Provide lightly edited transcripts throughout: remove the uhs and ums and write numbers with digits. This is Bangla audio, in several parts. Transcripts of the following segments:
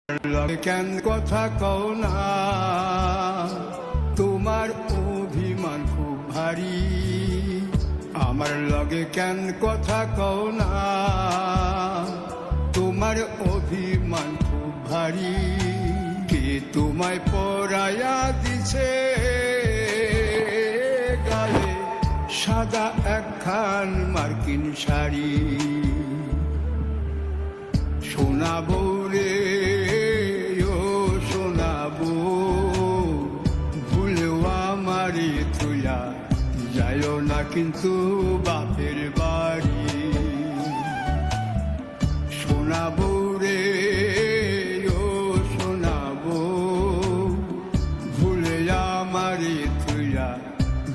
লগে কেন কথা কও না, তোমার অভিমান খুব ভারী। আমার লগে কেন কথা কও না, তোমার অভিমান খুব ভারী। কে তোমায় পরায়া দিছে গায়ে সাদা একখান মার্কিন শাড়ি। শোনাবো রে ও শোনাবো, ভুলেও আমারে থুইয়া যাইও না কিন্তু বাপের বাড়ি। শোনাবো রে ও শোনাবো, ভুলে আমারে থুইয়া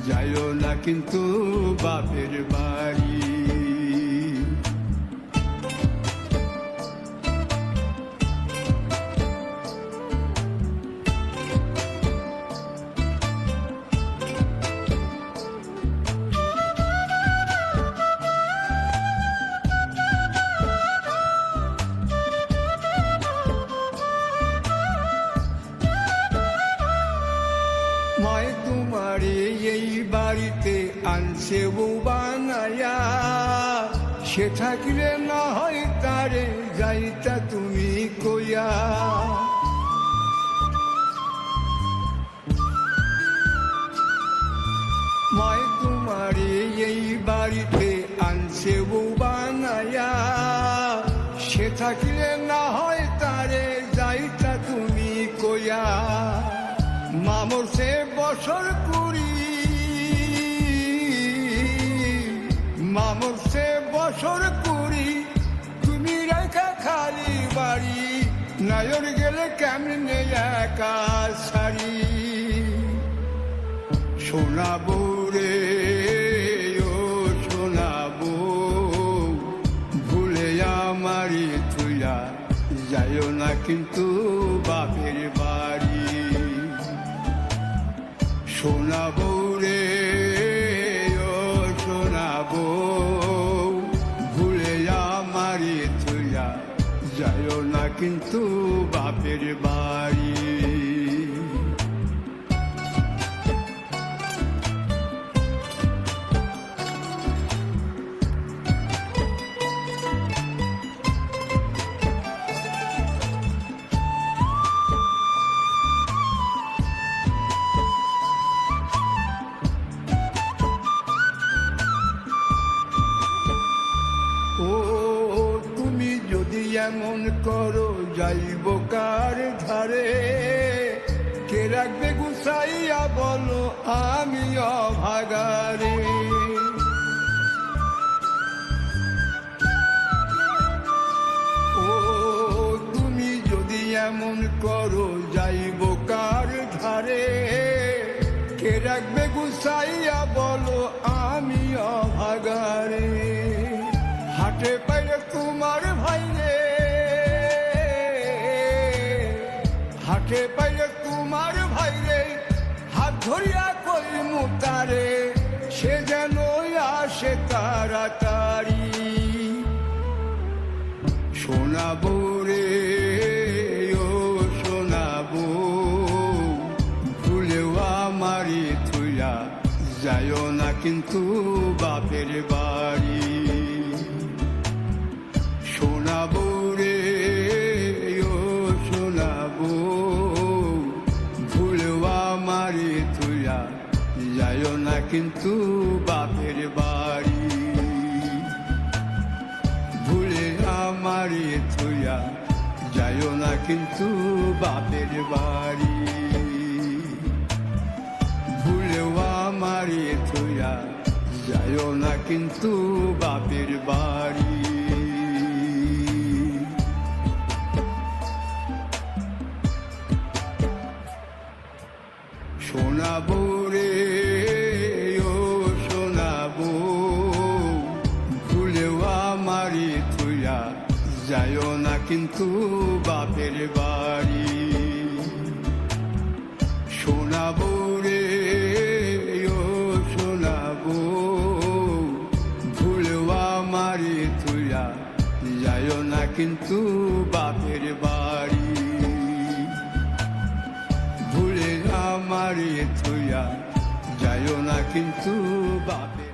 যাইও না কিন্তু বাপের বাড়ি। মায় তোমারে এই বাড়িতে আনছে বউ বানায়া, সে থাকলে না হয় তারে যাইতা তুমি কইয়া। মায় তোমারে এই বাড়িতে আনছে বউ বানায়া, সে থাকলে না হয় তারে যাইতা তুমি কইয়া। মামর সে বছর কুড়ি, মামর সে বছর কুড়ি, তুমি রেখা খালি বাড়ি। নায়র গেলে কেমনে একা সারি। শোনাবো রে ও শোনাবো, ভুলে আমারে থুইয়া যাইও না কিন্তু বাপের বাড়ি। শোনাবো রে ও শোনাবো, ভুলে আমারে থুইয়া যাইও না কিন্তু বাপের বাড়ি। ও তুমি যদি এমন করো যাইব কার ধারে, কে রাখবে গুছাইয়া বলো আমি অভাগারে। ও তুমি যদি এমন করো যাইব কার ধারে, কে রাখবে গুছাইয়া বলো আমি অভাগারে। হাটে পাইলে তোমার ভাইরে, হাটে পাইলে তোমার ভাইরে, হাত ধরিয়া কই মুতারে, সে যেন আসে তাড়াতাড়ি। শোনাবো রে ও শোনাবো, ভুলেও আমারে থুইয়া যাইও না কিন্তু বাপের বাড়ি। শোনাবো রে ও শোনাবো, ভুলেও আমারে থুইয়া যাইও না কিন্তু বাপের বাড়ি। ভুলে আমারে থুইয়া যাইও না কিন্তু বাপের বাড়ি। ভুলেও আমারে থুইয়া যাইও না কিন্তু বাপের বাড়ি। শোনাবো রে ও শোনাবো, ভুলেও আমারে থুইয়া যাইও না কিন্তু বাপের বাড়ি। শোনাবো রে ও শোনাবো, ভুলেও আমারে থুইয়া যাইও না কিন্তু বাপের বাড়ি। আমারে থইয়া যাইও না কিন্তু বাপে